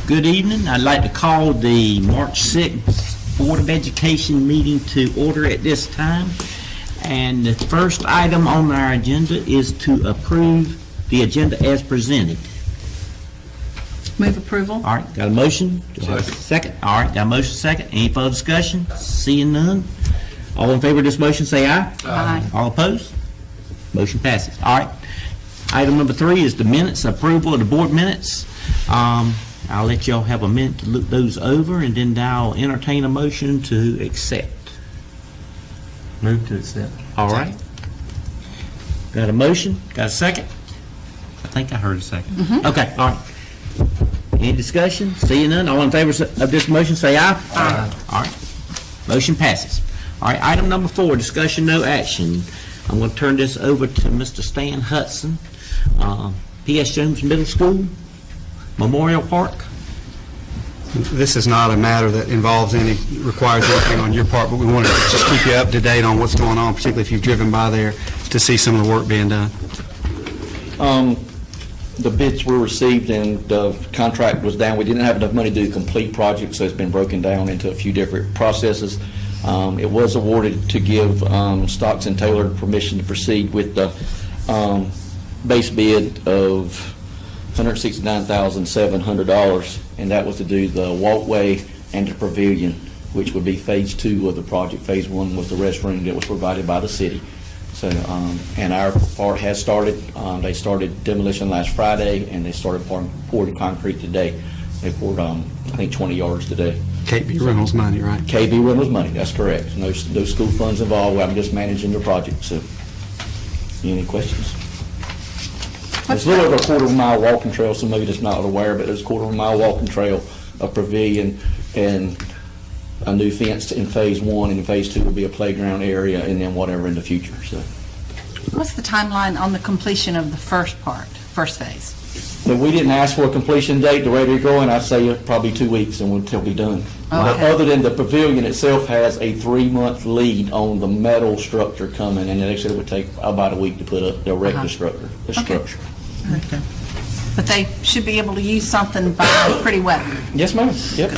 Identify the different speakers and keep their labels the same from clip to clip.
Speaker 1: Good evening. I'd like to call the March 6th Board of Education meeting to order at this time. And the first item on our agenda is to approve the agenda as presented.
Speaker 2: Move approval.
Speaker 1: All right, got a motion? Second. All right, got a motion second. Any further discussion? Seeing none. All in favor of this motion say aye.
Speaker 2: Aye.
Speaker 1: All opposed? Motion passes. All right. Item number 3 is the minutes, approval of the board minutes. I'll let y'all have a minute to look those over, and then I'll entertain a motion to accept.
Speaker 3: Move to accept.
Speaker 1: All right. Got a motion? Got a second? I think I heard a second. Okay, all right. Any discussion? Seeing none, all in favor of this motion say aye. Aye. All right. Motion passes. All right, item number 4, discussion, no action. I'm going to turn this over to Mr. Stan Hudson, P.S. Jones Middle School, Memorial Park.
Speaker 4: This is not a matter that requires anything on your part, but we wanted to just keep you up to date on what's going on, particularly if you've driven by there to see some of the work being done.
Speaker 3: The bids were received and the contract was down. We didn't have enough money to do a complete project, so it's been broken down into a few different processes. It was awarded to give Stocks and Taylor permission to proceed with the base bid of $169,700, and that was to do the walkway and the pavilion, which would be phase 2 of the project. Phase 1 was the restroom that was provided by the city. So, and our part has started. They started demolition last Friday, and they started pouring concrete today. They poured, I think, 20 yards today.
Speaker 4: KB Reynolds money, right?
Speaker 3: KB Reynolds money, that's correct. No school funds involved. I'm just managing the project. So, any questions? It's a little over a quarter-of-a-mile walking trail. Somebody that's not aware, but there's a quarter-of-a-mile walking trail, a pavilion, and a new fence in phase 1, and in phase 2 will be a playground area, and then whatever in the future. So,
Speaker 2: What's the timeline on the completion of the first phase?
Speaker 3: but we didn't ask for a completion date. The rate they're going, I'd say probably 2 weeks, and we'll be done.
Speaker 2: Okay.
Speaker 3: Other than the pavilion itself has a 3-month lead on the metal structure coming, and they said it would take about a week to put up the erect the structure.
Speaker 2: Okay. But they should be able to use something by pretty well.
Speaker 3: Yes, ma'am. Yep.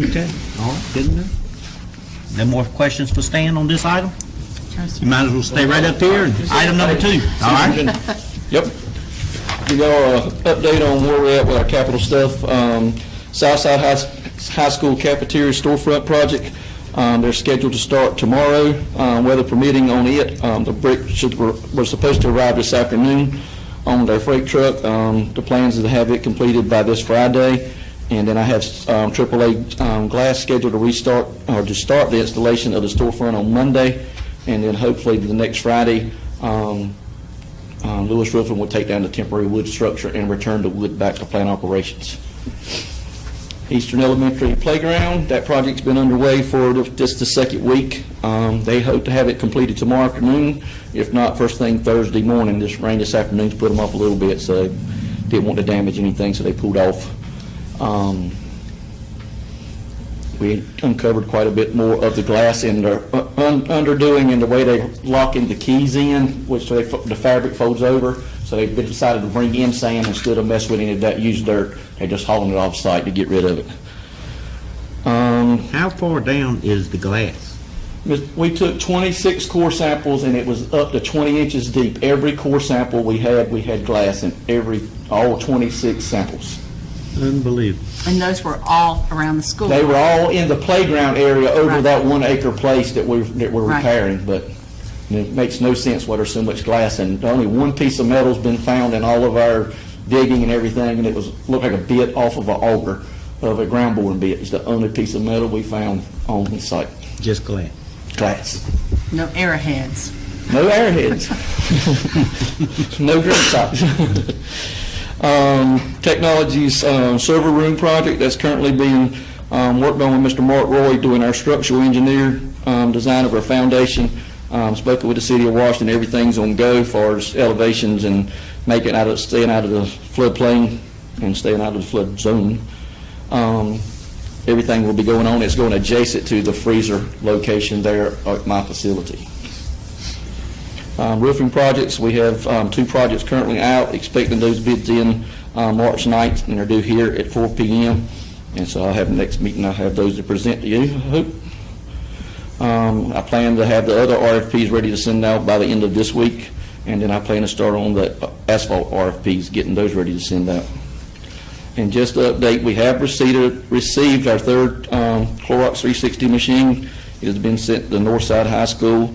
Speaker 1: Okay, all right, good enough. No more questions for Stan on this item? You might as well stay right up here. Item number 2, all right?
Speaker 3: Yep. Give y'all an update on where we're at with our capital stuff. Southside High School cafeteria storefront project. They're scheduled to start tomorrow, weather permitting on it. The bricks were supposed to arrive this afternoon on their freight truck. The plans is to have it completed by this Friday. And then I have AAA glass scheduled to start the installation of the storefront on Monday. And then hopefully the next Friday, Lewis Roofing will take down the temporary wood structure and return the wood back to plant operations. Eastern Elementary Playground, that project's been underway for just the second week. They hope to have it completed tomorrow afternoon. If not, first thing Thursday morning. This rain this afternoon's put them off a little bit, so didn't want to damage anything, so they pulled off. We uncovered quite a bit more of the glass in the underdoing and the way they locking the keys in, which the fabric folds over. So they decided to bring in sand instead of mess with any of that used dirt. They're just hauling it off site to get rid of it.
Speaker 1: How far down is the glass?
Speaker 3: We took 26 core samples, and it was up to 20 inches deep. Every core sample we had glass in all 26 samples.
Speaker 1: Unbelievable.
Speaker 2: And those were all around the school?
Speaker 3: They were all in the playground area over that 1 acre place that we're
Speaker 2: Right.
Speaker 3: repairing, but it makes no sense why there's so much glass, and only one piece of metal's been found in all of our digging and everything, and it looked like a bit off of an auger of a ground boring bit. It's the only piece of metal we found on the site.
Speaker 1: Just glass.
Speaker 3: Glass.
Speaker 2: No arrowheads?
Speaker 3: No arrowheads. No green tops. Technology's server room project that's currently being worked on with Mr. Mark Roy, doing our structural engineer design of our foundation. Spoken with the city of Washington. Everything's on go as far as elevations and staying out of the floodplain and staying out of the flood zone. Everything will be going on. It's going adjacent to the freezer location there at my facility. Roofing projects, we have 2 projects currently out, expecting those bids in March 9th, and they're due here at 4 p.m. And so I'll have the next meeting, I'll have those to present to you, I hope. I plan to have the other RFPs ready to send out by the end of this week, and then I plan to start on the asphalt RFPs, getting those ready to send out. And just to update, we have received our third Clorox 360 machine. It has been sent to Northside High School.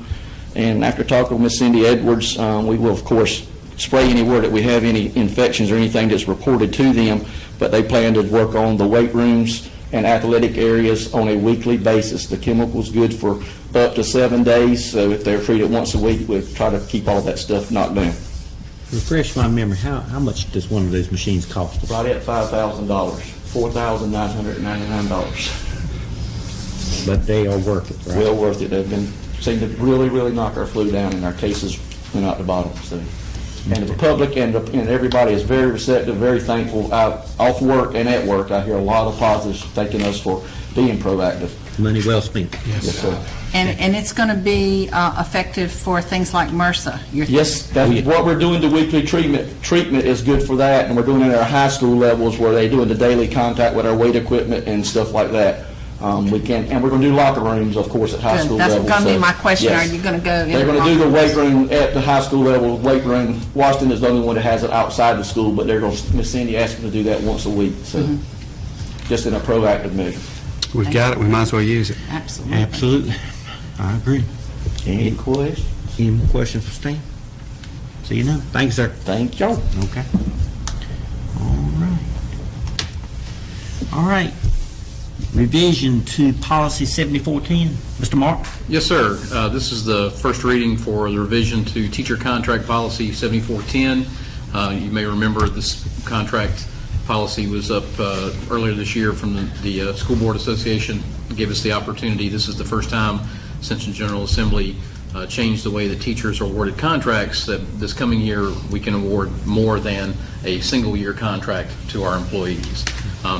Speaker 3: And after talking with Ms. Cindy Edwards, we will, of course, spray anywhere that we have any infections or anything that's reported to them, but they plan to work on the weight rooms and athletic areas on a weekly basis. The chemical's good for up to 7 days, so if they're treated once a week, we'll try to keep all that stuff knocked down.
Speaker 1: Refresh my memory, how much does one of those machines cost?
Speaker 3: Right at $5,000, $4,999.
Speaker 1: But they are worth it, right?
Speaker 3: Well worth it. They've been seem to really, really knock our flu down, and our cases went out the bottom. So, and the public and everybody is very receptive, very thankful. Off work and at work, I hear a lot of positives thanking us for being proactive.
Speaker 1: Money well spent.
Speaker 3: Yes, sir.
Speaker 2: And it's going to be effective for things like MRSA?
Speaker 3: Yes, that's what we're doing. The weekly treatment is good for that, and we're doing it at our high school levels where they're doing the daily contact with our weight equipment and stuff like that. And we're going to do locker rooms, of course, at high school level.
Speaker 2: That's going to be my question.
Speaker 3: Yes.
Speaker 2: Are you going to go in?
Speaker 3: They're going to do the weight room at the high school level. Weight room. Washington is the only one that has it outside the school, but they're going to. Miss Cindy asked them to do that once a week, so just in a proactive measure.
Speaker 4: We've got it, we might as well use it.
Speaker 2: Absolutely.
Speaker 1: Absolutely. I agree.
Speaker 3: Any questions?
Speaker 1: Any more questions for Stan? See you now. Thank you, sir.
Speaker 3: Thank y'all.
Speaker 1: Okay. All right. All right. Revision to policy 7410. Mr. Mark?
Speaker 5: Yes, sir. This is the first reading for the revision to teacher contract policy 7410. You may remember this contract policy was up earlier this year from the School Board Association. Gave us the opportunity. This is the first time since the General Assembly changed the way that teachers are awarded contracts, that this coming year we can award more than a single year contract to our employees.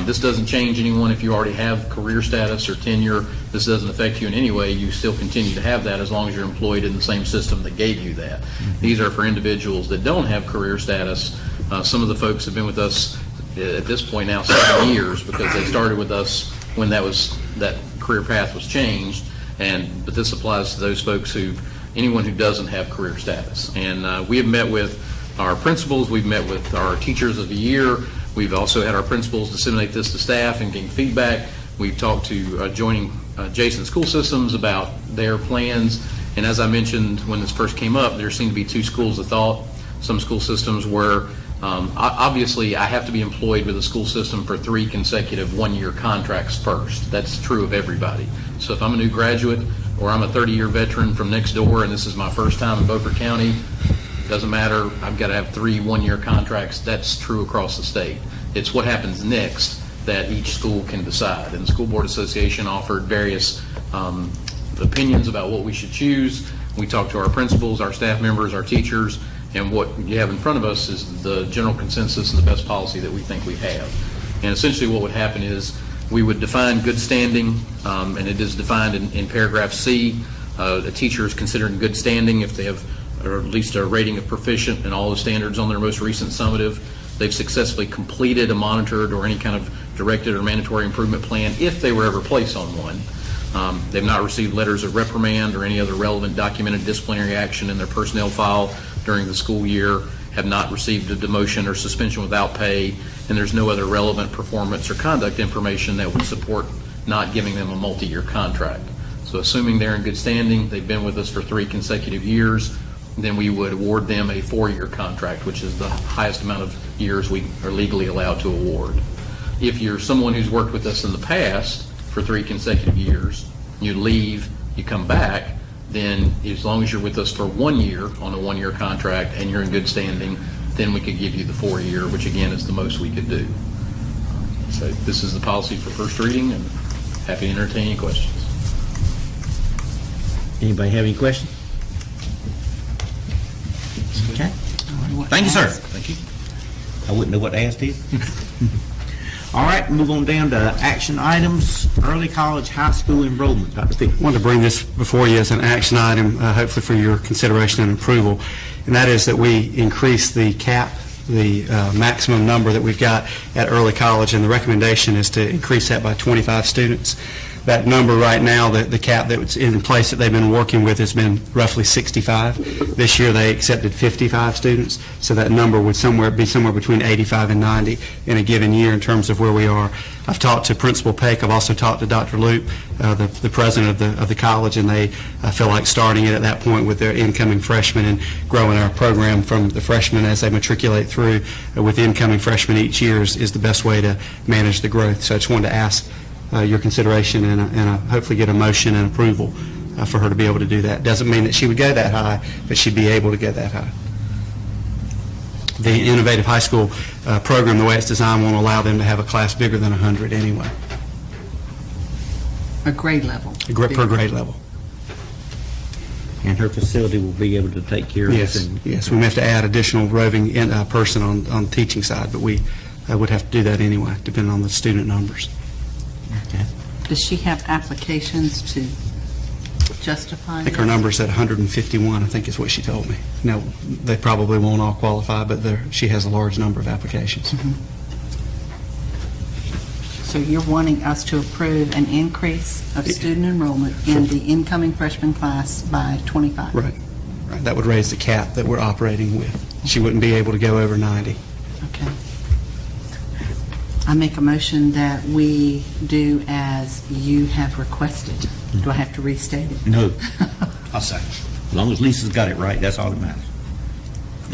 Speaker 5: This doesn't change anyone if you already have career status or tenure. This doesn't affect you in any way. You still continue to have that as long as you're employed in the same system that gave you that. These are for individuals that don't have career status. Some of the folks have been with us at this point now 7 years because they started with us when that career path was changed. But this applies to those folks anyone who doesn't have career status. And we have met with our principals. We've met with our teachers of the year. We've also had our principals disseminate this to staff and gain feedback. We've talked to adjoining adjacent school systems about their plans. And as I mentioned when this first came up, there seem to be two schools of thought. Some school systems where obviously I have to be employed with a school system for 3 consecutive one-year contracts first. That's true of everybody. So if I'm a new graduate or I'm a 30-year veteran from next door and this is my first time in Beaufort County, doesn't matter, I've got to have 3 one-year contracts. That's true across the state. It's what happens next that each school can decide. And the School Board Association offered various opinions about what we should choose. We talked to our principals, our staff members, our teachers, and what you have in front of us is the general consensus and the best policy that we think we have. And essentially what would happen is we would define good standing, and it is defined in paragraph C. A teacher is considered in good standing if they have or at least a rating of proficient in all the standards on their most recent summative. They've successfully completed a monitored or any kind of directed or mandatory improvement plan if they were ever placed on one. They've not received letters of reprimand or any other relevant documented disciplinary action in their personnel file during the school year, have not received a demotion or suspension without pay, and there's no other relevant performance or conduct information that would support not giving them a multi-year contract. So assuming they're in good standing, they've been with us for 3 consecutive years, then we would award them a 4-year contract, which is the highest amount of years we are legally allowed to award. If you're someone who's worked with us in the past for 3 consecutive years, you leave, you come back, then as long as you're with us for 1 year on a 1-year contract and you're in good standing, then we could give you the 4-year, which again is the most we could do. So this is the policy for first reading, and happy to entertain any questions.
Speaker 1: Anybody have any questions? Okay. Thank you, sir. Thank you. I wouldn't know what to ask you. All right, move on down to action items, early college, high school enrollment. Dr. Fick.
Speaker 4: I wanted to bring this before you as an action item, hopefully for your consideration and approval, and that is that we increase the cap the maximum number that we've got at early college, and the recommendation is to increase that by 25 students. That number right now, the cap that's in place that they've been working with has been roughly 65. This year they accepted 55 students, so that number would be somewhere between 85 and 90 in a given year in terms of where we are. I've talked to Principal Peck. I've also talked to Dr. Loop, the president of the college, and they feel like starting it at that point with their incoming freshmen and growing our program from the freshmen as they matriculate through with incoming freshmen each year is the best way to manage the growth. So I just wanted to ask your consideration and hopefully get a motion and approval for her to be able to do that. Doesn't mean that she would go that high, but she'd be able to go that high. The Innovative High School program, the way it's designed, won't allow them to have a class bigger than 100 anyway.
Speaker 2: A grade level.
Speaker 4: Per grade level.
Speaker 1: And her facility will be able to take care of
Speaker 4: Yes,
Speaker 1: this?
Speaker 4: yes. We may have to add additional roving person on the teaching side, but we would have to do that anyway, depending on the student numbers.
Speaker 1: Okay.
Speaker 2: Does she have applications to justify
Speaker 4: I think her number's at 151, I think is what she told me. Now, they probably won't all qualify, but she has a large number of applications.
Speaker 2: So you're wanting us to approve an increase of student enrollment in the incoming freshman class by 25?
Speaker 4: Right. That would raise the cap that we're operating with. She wouldn't be able to go over 90.
Speaker 2: Okay. I make a motion that we do as you have requested. Do I have to restate it?
Speaker 1: No. I'll second. As long as Lisa's got it right, that's all that matters.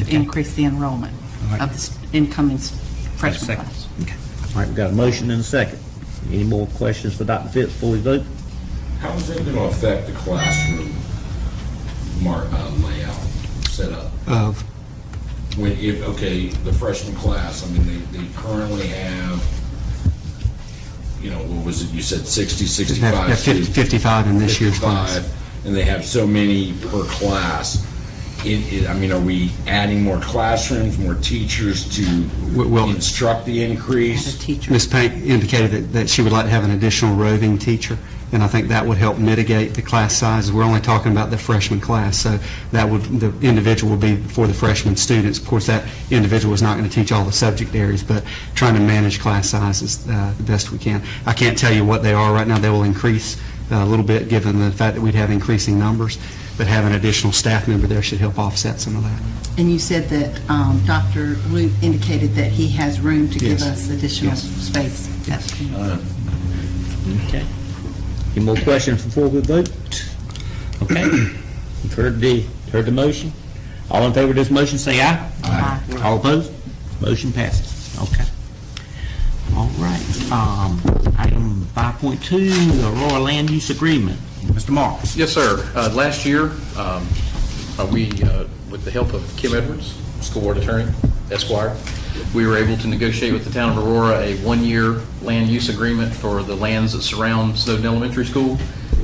Speaker 1: Okay.
Speaker 2: Increase the enrollment
Speaker 1: All right.
Speaker 2: of the incoming freshman
Speaker 1: Second.
Speaker 2: class.
Speaker 1: Okay. All right, we've got a motion and a second. Any more questions for Dr. Phipps before we vote?
Speaker 6: How is that going to affect the classroom layout, setup? The freshman class, I mean, they currently have, what was it, you said 60, 65
Speaker 4: Yeah, 55 in this year's class.
Speaker 6: 55, and they have so many per class. Are we adding more classrooms, more teachers to instruct the
Speaker 2: Add
Speaker 6: increase?
Speaker 2: a teacher.
Speaker 4: Ms. Pank indicated that she would like to have an additional roving teacher, and I think that would help mitigate the class sizes. We're only talking about the freshman class, so the individual would be for the freshman students. Of course, that individual is not going to teach all the subject areas, but trying to manage class sizes the best we can. I can't tell you what they are right now. They will increase a little bit given the fact that we'd have increasing numbers, but having an additional staff member there should help offset some of that.
Speaker 2: And you said that Dr. Luke indicated that he has room to give
Speaker 4: Yes.
Speaker 2: us additional
Speaker 4: Yes.
Speaker 2: space.
Speaker 1: Okay. Any more questions before we vote? Okay. You've heard the motion. All in favor of this motion, say aye.
Speaker 2: Aye.
Speaker 1: All opposed? Motion passes. Okay. All right. Item 5.2, Aurora Land Use Agreement. Mr. Marks.
Speaker 5: Yes, sir. Last year, we, with the help of Kim Edwards, School Board Attorney, Esquire, we were able to negotiate with the town of Aurora a one-year land use agreement for the lands that surround Snowden Elementary School,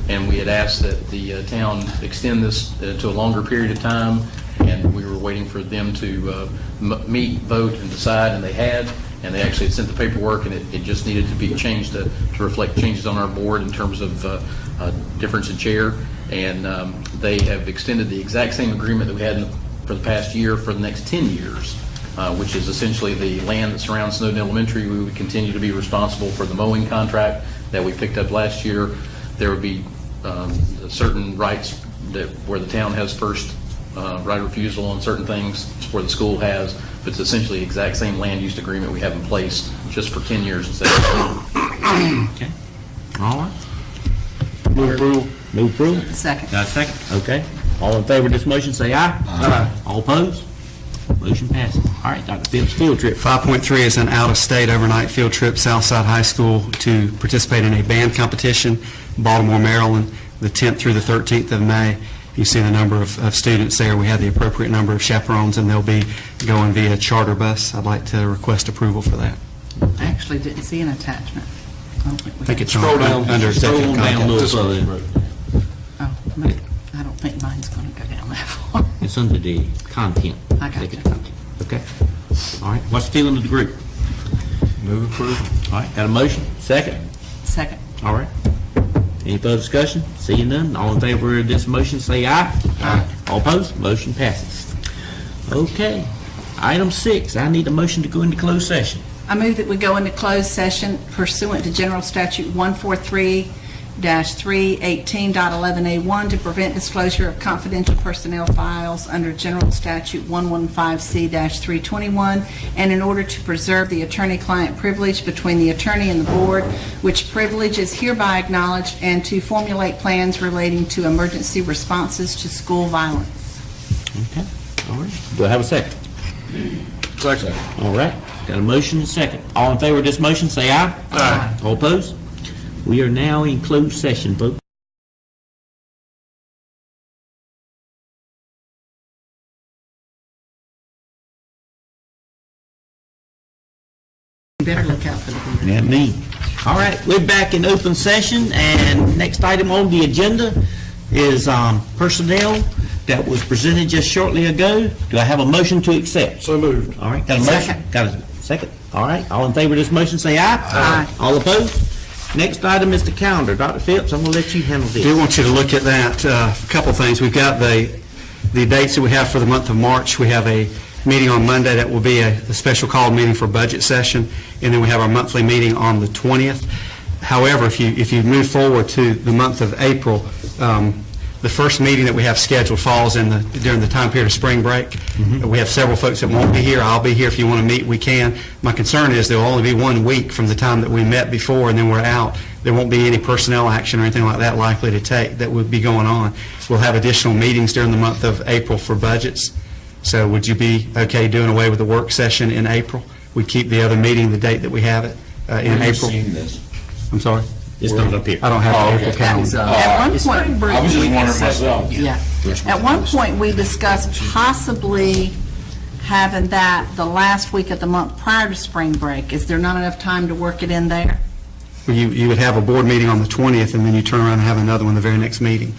Speaker 5: and we had asked that the town extend this to a longer period of time, and we were waiting for them to meet, vote, and decide, and they had. And they actually had sent the paperwork, and it just needed to be changed to reflect changes on our board in terms of difference in chair. And they have extended the exact same agreement that we had for the past year for the next 10 years, which is essentially the land that surrounds Snowden Elementary. We would continue to be responsible for the mowing contract that we picked up last year. There would be certain rights where the town has first right of refusal on certain things, where the school has. But it's essentially the exact same land use agreement we have in place, just for 10 years instead of 10.
Speaker 1: Okay. All right. Move approval. Move approval.
Speaker 2: Second.
Speaker 1: Got a second? Okay. All in favor of this motion, say aye. Aye. All opposed? Motion passes. All right, Dr. Phipps, field trip.
Speaker 4: 5.3 is an out-of-state overnight field trip, Southside High School, to participate in a band competition, Baltimore, Maryland, the 10th through the 13th of May. You see the number of students there. We have the appropriate number of chaperones, and they'll be going via charter bus. I'd like to request approval for that.
Speaker 2: I actually didn't see an attachment.
Speaker 4: I think it's
Speaker 5: Scroll down.
Speaker 4: under executive
Speaker 1: Scroll down a
Speaker 4: content.
Speaker 1: little further.
Speaker 2: Oh, I don't think mine's going to go down that far.
Speaker 1: It's under the content.
Speaker 2: I got you.
Speaker 1: Executive content. Okay. All right. What's the feeling of the group?
Speaker 5: Move approval.
Speaker 1: All right. Got a motion? Second?
Speaker 2: Second.
Speaker 1: All right. Any further discussion? Seeing none, all in favor of this motion, say aye. Aye. All opposed? Motion passes. Okay. Item 6, I need a motion to go into closed session.
Speaker 2: I move that we go into closed session pursuant to General Statute 143-318.11A1 to prevent disclosure of confidential personnel files under General Statute 115C-321, and in order to preserve the attorney-client privilege between the attorney and the board, which privilege is hereby acknowledged, and to formulate plans relating to emergency responses to school violence.
Speaker 1: Okay, all right. Do I have a second?
Speaker 6: Second.
Speaker 1: All right, got a motion and a second. All in favor of this motion, say aye. Aye. All opposed? We are now in closed session, folks.
Speaker 2: You better look out for the beard.
Speaker 1: Yeah, me. All right, we're back in open session, and next item on the agenda is personnel that was presented just shortly ago. Do I have a motion to accept?
Speaker 6: So moved.
Speaker 1: All right, got a motion?
Speaker 2: Second.
Speaker 1: Got a second? All right, all in favor of this motion, say aye.
Speaker 2: Aye.
Speaker 1: All opposed? Next item is the calendar. Dr. Phillips, I'm going to let you handle
Speaker 4: I do
Speaker 1: this.
Speaker 4: want you to look at that. A couple things. We've got the dates that we have for the month of March. We have a meeting on Monday that will be a special call meeting for budget session, and then we have our monthly meeting on the 20th. However, if you move forward to the month of April, the first meeting that we have scheduled falls during the time period of spring break. We have several folks that won't be here. I'll be here. If you want to meet, we can. My concern is there will only be 1 week from the time that we met before, and then we're out. There won't be any personnel action or anything like that likely to take that would be going on. We'll have additional meetings during the month of April for budgets. So would you be okay doing away with the work session in April? We keep the other meeting the date that we have it in April.
Speaker 6: This.
Speaker 4: I'm sorry?
Speaker 1: It's not up here.
Speaker 4: I don't have the April
Speaker 6: okay.
Speaker 4: calendar.
Speaker 2: At one point,
Speaker 6: I was just wondering myself.
Speaker 2: yeah. At one point, we discussed possibly having that the last week of the month prior to spring break. Is there not enough time to work it in there?
Speaker 4: Well, you would have a board meeting on the 20th, and then you turn around and have another one the very next meeting.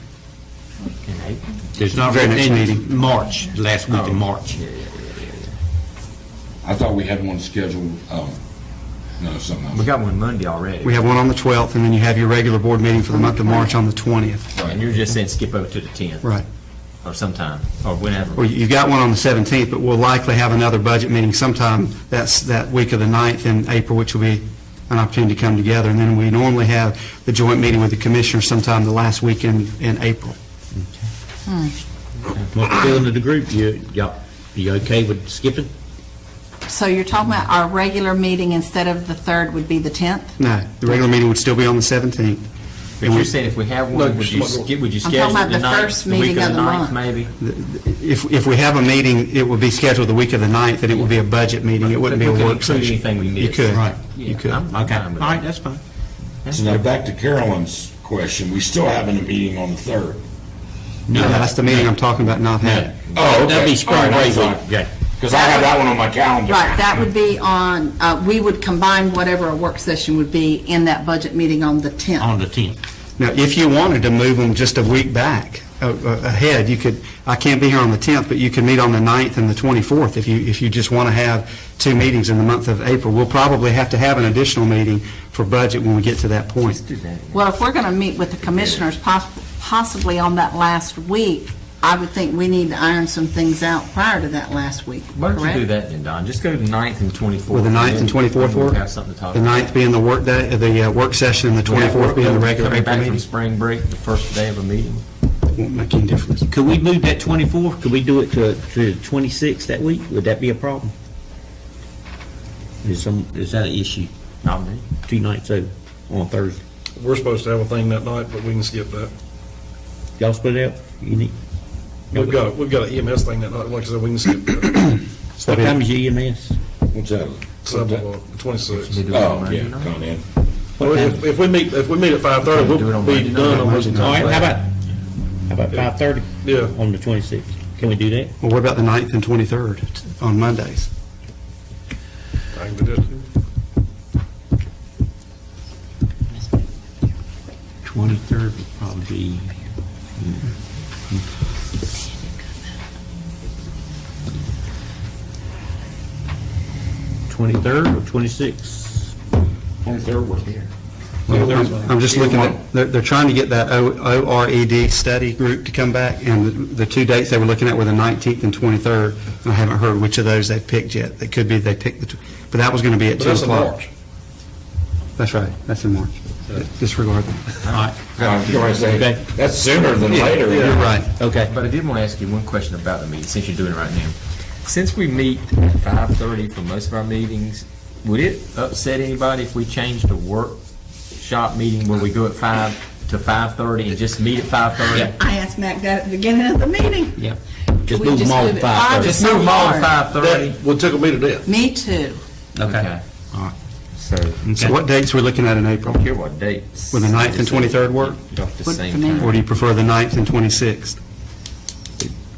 Speaker 1: There's not
Speaker 4: Very next
Speaker 1: in
Speaker 4: meeting.
Speaker 1: March, the last week in March.
Speaker 6: I thought we had one scheduled, no, something else.
Speaker 7: We got one Monday already.
Speaker 4: We have one on the 12th, and then you have your regular board meeting for the month of March on the 20th.
Speaker 7: And you're just saying skip over to the 10th.
Speaker 4: Right.
Speaker 7: Or sometime, or whenever.
Speaker 4: Well, you've got one on the 17th, but we'll likely have another budget meeting sometime that's that week of the 9th in April, which will be an opportunity to come together. And then we normally have the joint meeting with the commissioners sometime the last weekend in April.
Speaker 1: What's the feeling of the group? You okay with skipping?
Speaker 2: So you're talking about our regular meeting instead of the 3rd would be the 10th?
Speaker 4: No, the regular meeting would still be on the 17th.
Speaker 7: But you're saying if we have one, would you schedule
Speaker 2: talking
Speaker 7: it
Speaker 2: about
Speaker 7: the
Speaker 2: the
Speaker 7: 9th,
Speaker 2: first
Speaker 7: the week
Speaker 2: meeting
Speaker 7: of
Speaker 2: of
Speaker 7: the
Speaker 2: the
Speaker 7: 9th,
Speaker 2: month.
Speaker 7: maybe?
Speaker 4: If we have a meeting, it will be scheduled the week of the 9th, and it will be a budget meeting. It wouldn't be a
Speaker 7: We could
Speaker 4: work
Speaker 7: include
Speaker 4: session.
Speaker 7: anything we
Speaker 4: You
Speaker 7: missed.
Speaker 4: could.
Speaker 1: Right.
Speaker 4: You could.
Speaker 7: I'm
Speaker 1: Okay,
Speaker 7: fine
Speaker 1: all
Speaker 7: with
Speaker 1: right,
Speaker 7: that.
Speaker 1: that's fine.
Speaker 6: So now back to Carolyn's question, we still having a meeting on the 3rd.
Speaker 4: No, that's the meeting I'm talking about not having.
Speaker 6: Oh, okay.
Speaker 1: That'd be spring
Speaker 6: All right,
Speaker 1: break
Speaker 6: that's
Speaker 1: week.
Speaker 6: fine.
Speaker 1: Okay.
Speaker 6: Because I have that one on my calendar.
Speaker 2: Right, that would be on, we would combine whatever a work session would be in that budget meeting on the 10th.
Speaker 1: On the 10th.
Speaker 4: Now, if you wanted to move them just a week back, ahead, you could, I can't be here on the 10th, but you could meet on the 9th and the 24th if you just want to have 2 meetings in the month of April. We'll probably have to have an additional meeting for budget when we get to that point.
Speaker 2: Well, if we're going to meet with the commissioners possibly on that last week, I would think we need to iron some things out prior to that last week,
Speaker 7: Why don't you
Speaker 2: correct?
Speaker 7: do that then, Don? Just go to the 9th and 24th.
Speaker 4: With the 9th and 24th
Speaker 7: We'll
Speaker 4: work?
Speaker 7: have something to talk
Speaker 4: The
Speaker 7: about.
Speaker 4: 9th being the work day, the work session, and the 24th being the regular
Speaker 7: Coming
Speaker 4: April
Speaker 7: back from
Speaker 4: meeting.
Speaker 7: spring break, the first day of a meeting.
Speaker 4: Won't make any difference.
Speaker 1: Could we move that 24th? Could we do it to 26 that week? Would that be a problem? Is that an issue?
Speaker 7: Not me.
Speaker 1: 2 nights over on Thursday.
Speaker 8: We're supposed to have a thing that night, but we can skip that.
Speaker 1: Y'all split it out? You need,
Speaker 8: We've got an EMS thing that night, like I said, we can skip that.
Speaker 1: what time is your EMS?
Speaker 6: What's that?
Speaker 8: 26.
Speaker 7: We do it
Speaker 6: Oh,
Speaker 7: on Monday
Speaker 6: yeah,
Speaker 7: night.
Speaker 6: come in.
Speaker 8: Well, if we meet at 5:30,
Speaker 7: Do it
Speaker 8: we'll
Speaker 7: on
Speaker 8: be
Speaker 7: Monday night.
Speaker 8: done on those.
Speaker 1: All right, how about 5:30
Speaker 8: Yeah.
Speaker 1: on the 26th? Can we do that?
Speaker 4: Well, what about the 9th and 23rd on Mondays?
Speaker 8: I can do that too.
Speaker 1: 23rd would probably be... 23rd or 26th?
Speaker 6: 23rd, we're here.
Speaker 4: I'm just looking at, they're trying to get that ORED study group to come back, and the two dates they were looking at were the 19th and 23rd, and I haven't heard which of those they've picked yet. It could be they picked but that was going to be at 2
Speaker 8: But that's in
Speaker 4: o'clock.
Speaker 8: March.
Speaker 4: That's right, that's in March. Disregard that.
Speaker 1: All right.
Speaker 6: You want to say, that's sooner than later.
Speaker 4: You're right.
Speaker 1: Okay.
Speaker 7: But I did want to ask you one question about the meeting, since you're doing it right now. Since we meet at 5:30 for most of our meetings, would it upset anybody if we changed the workshop meeting where we go at 5 to 5:30 and just meet at 5:30?
Speaker 2: I asked Mac that at the beginning of the meeting.
Speaker 1: Yeah. Just
Speaker 2: We
Speaker 1: move them all
Speaker 2: move
Speaker 1: to
Speaker 2: it
Speaker 1: 5:30.
Speaker 7: Just move them all to 5:30?
Speaker 8: That would tickle me to death.
Speaker 2: Me too.
Speaker 1: Okay.
Speaker 4: All right.
Speaker 7: So,
Speaker 4: So what dates we're looking at in April?
Speaker 7: I don't care what dates.
Speaker 4: Will the 9th and 23rd work?
Speaker 7: About the
Speaker 2: What
Speaker 7: same
Speaker 2: for me?
Speaker 7: time.
Speaker 4: Or do you prefer the 9th and 26th?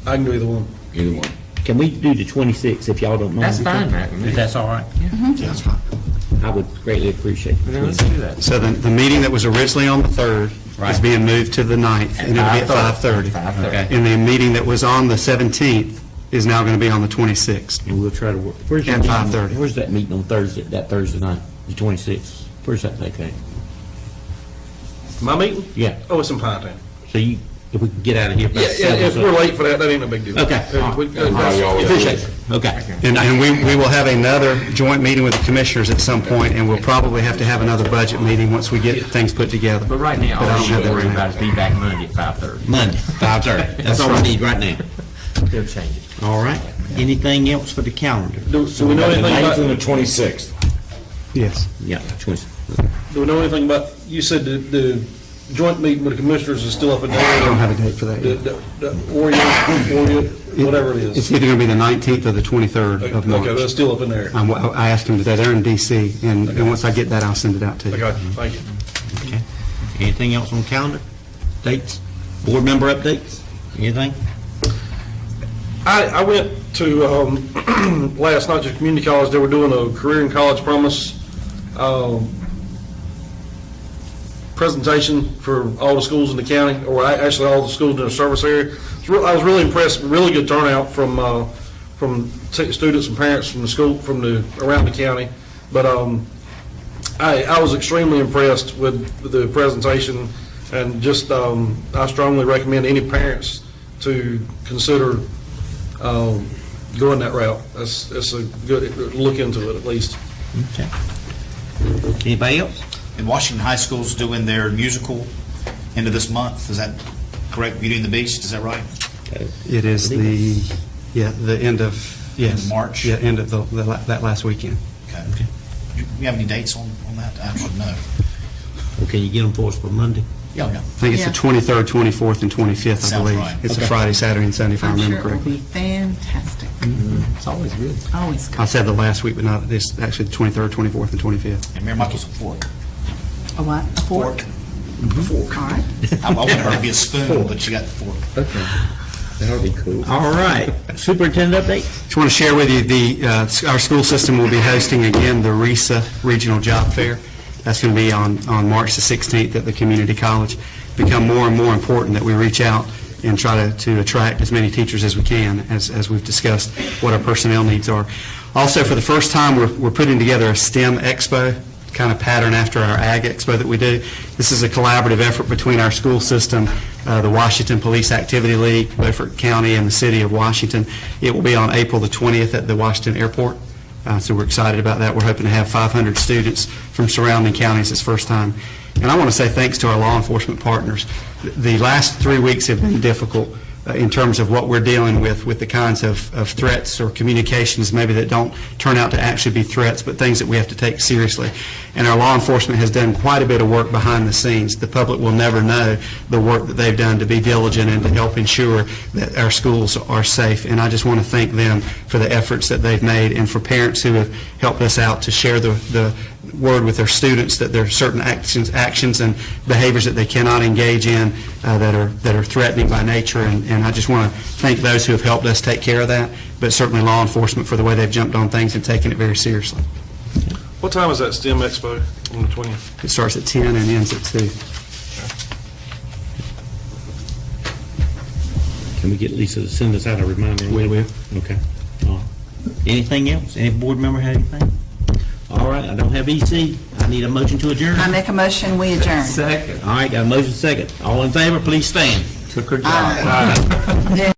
Speaker 8: I can do either one.
Speaker 6: Either one.
Speaker 1: Can we do the 26th if y'all don't mind?
Speaker 7: That's fine, Matt, with me.
Speaker 1: If that's all right?
Speaker 8: That's fine.
Speaker 1: I would greatly appreciate
Speaker 7: Then let's
Speaker 1: it.
Speaker 7: do that.
Speaker 4: So the meeting that was originally on the 3rd is
Speaker 1: Right.
Speaker 4: being moved to the 9th, and it'll be at 5:30.
Speaker 7: 5:30.
Speaker 1: Okay.
Speaker 4: And the meeting that was on the 17th is now going to be on the 26th.
Speaker 1: And we'll try to work. Where's your
Speaker 4: At
Speaker 1: meeting?
Speaker 4: 5:30.
Speaker 1: Where's that meeting on Thursday, that Thursday night, the 26th? Where's that located?
Speaker 8: My meeting?
Speaker 1: Yeah.
Speaker 8: Oh, it's in Pine Town.
Speaker 1: So you, if we can get out of here. by
Speaker 8: Yeah,
Speaker 1: 7
Speaker 8: if
Speaker 1: or
Speaker 8: we're late for that, that ain't no big deal.
Speaker 1: Okay. Appreciate it. Okay.
Speaker 4: And we will have another joint meeting with the commissioners at some point, and we'll probably have to have another budget meeting once we get things put together.
Speaker 7: But right now,
Speaker 4: But I
Speaker 7: all
Speaker 4: don't
Speaker 7: you
Speaker 4: have that
Speaker 7: worry
Speaker 4: right
Speaker 7: about is be back Monday at 5:30.
Speaker 1: Monday, 5:30. That's all we need right now.
Speaker 7: They'll change it.
Speaker 1: All right. Anything else for the calendar?
Speaker 8: Do we know anything
Speaker 6: The 9th and
Speaker 8: about,
Speaker 6: the 26th.
Speaker 4: Yes.
Speaker 1: Yeah, 26th.
Speaker 8: do we know anything about, you said the joint meeting with the commissioners is still up in
Speaker 4: I don't
Speaker 8: there?
Speaker 4: have a date for that yet.
Speaker 8: The Orient, whatever it
Speaker 4: It's
Speaker 8: is.
Speaker 4: either going to be the 19th or the 23rd of
Speaker 8: Okay,
Speaker 4: March.
Speaker 8: that's still up in there.
Speaker 4: I asked them today, they're in D.C., and once I get that, I'll send it out to
Speaker 8: I
Speaker 4: you.
Speaker 8: got you, thank you.
Speaker 1: Okay. Anything else on calendar? Dates? Board member updates? Anything?
Speaker 8: I went to, last night to community college, they were doing a career in college promise presentation for all the schools in the county, or actually all the schools in the service area. I was really impressed, really good turnout from students and parents from the school, around the county. But I was extremely impressed with the presentation, and just, I strongly recommend any parents to consider going that route. That's a good, look into it at least.
Speaker 1: Okay. Anybody else?
Speaker 9: And Washington High School's doing their musical end of this month. Is that correct? Beauty and the Beast, is that right?
Speaker 4: It is the end of, yes.
Speaker 9: In March?
Speaker 4: Yeah, end of that last weekend.
Speaker 9: Okay. Do you have any dates on that? I should know.
Speaker 1: Well, can you get them for us for Monday?
Speaker 9: Yeah, yeah.
Speaker 4: I think it's the
Speaker 2: Yeah.
Speaker 4: 23rd, 24th, and 25th, I
Speaker 9: Sounds
Speaker 4: believe.
Speaker 9: right.
Speaker 4: It's a
Speaker 1: Okay.
Speaker 4: Friday, Saturday, and Sunday, if I
Speaker 2: I'm
Speaker 4: remember
Speaker 2: sure it will
Speaker 4: correctly.
Speaker 2: be fantastic.
Speaker 7: It's always good.
Speaker 2: Always
Speaker 4: I
Speaker 2: good.
Speaker 4: said the last week, but not this, actually the 23rd, 24th, and 25th.
Speaker 9: And Mayor Michael's a fork.
Speaker 2: A what? A fork?
Speaker 9: Fork.
Speaker 2: All right.
Speaker 9: I wanted her to be a spoon, but she got the fork.
Speaker 1: That'll be cool. All right. Superintendent update?
Speaker 4: Just want to share with you, our school system will be hosting again the RESA Regional Job Fair. That's going to be on March the 16th at the community college. Become more and more important that we reach out and try to attract as many teachers as we can, as we've discussed what our personnel needs are. Also, for the first time, we're putting together a STEM Expo, kind of pattern after our Ag Expo that we do. This is a collaborative effort between our school system, the Washington Police Activity League, Beaufort County, and the City of Washington. It will be on April the 20th at the Washington Airport. So we're excited about that. We're hoping to have 500 students from surrounding counties this first time. And I want to say thanks to our law enforcement partners. The last 3 weeks have been difficult in terms of what we're dealing with the kinds of threats or communications maybe that don't turn out to actually be threats, but things that we have to take seriously. And our law enforcement has done quite a bit of work behind the scenes. The public will never know the work that they've done to be diligent and to help ensure that our schools are safe. And I just want to thank them for the efforts that they've made, and for parents who have helped us out to share the word with their students that there are certain actions and behaviors that they cannot engage in that are threatening by nature, and I just want to thank those who have helped us take care of that, but certainly law enforcement for the way they've jumped on things and taken it very seriously.
Speaker 8: What time is that STEM Expo on the 20th?
Speaker 4: It starts at 10 and ends at 2.
Speaker 1: Can we get Lisa to send us out a reminder?
Speaker 4: We will.
Speaker 1: Okay. Anything else? Any board member have anything? All right, I don't have EC. I I need a motion to adjourn.
Speaker 2: I make a motion, we adjourn.
Speaker 7: Second.
Speaker 1: All right, got a motion second. All in favor, please stand.
Speaker 7: Took her job.
Speaker 2: Aye.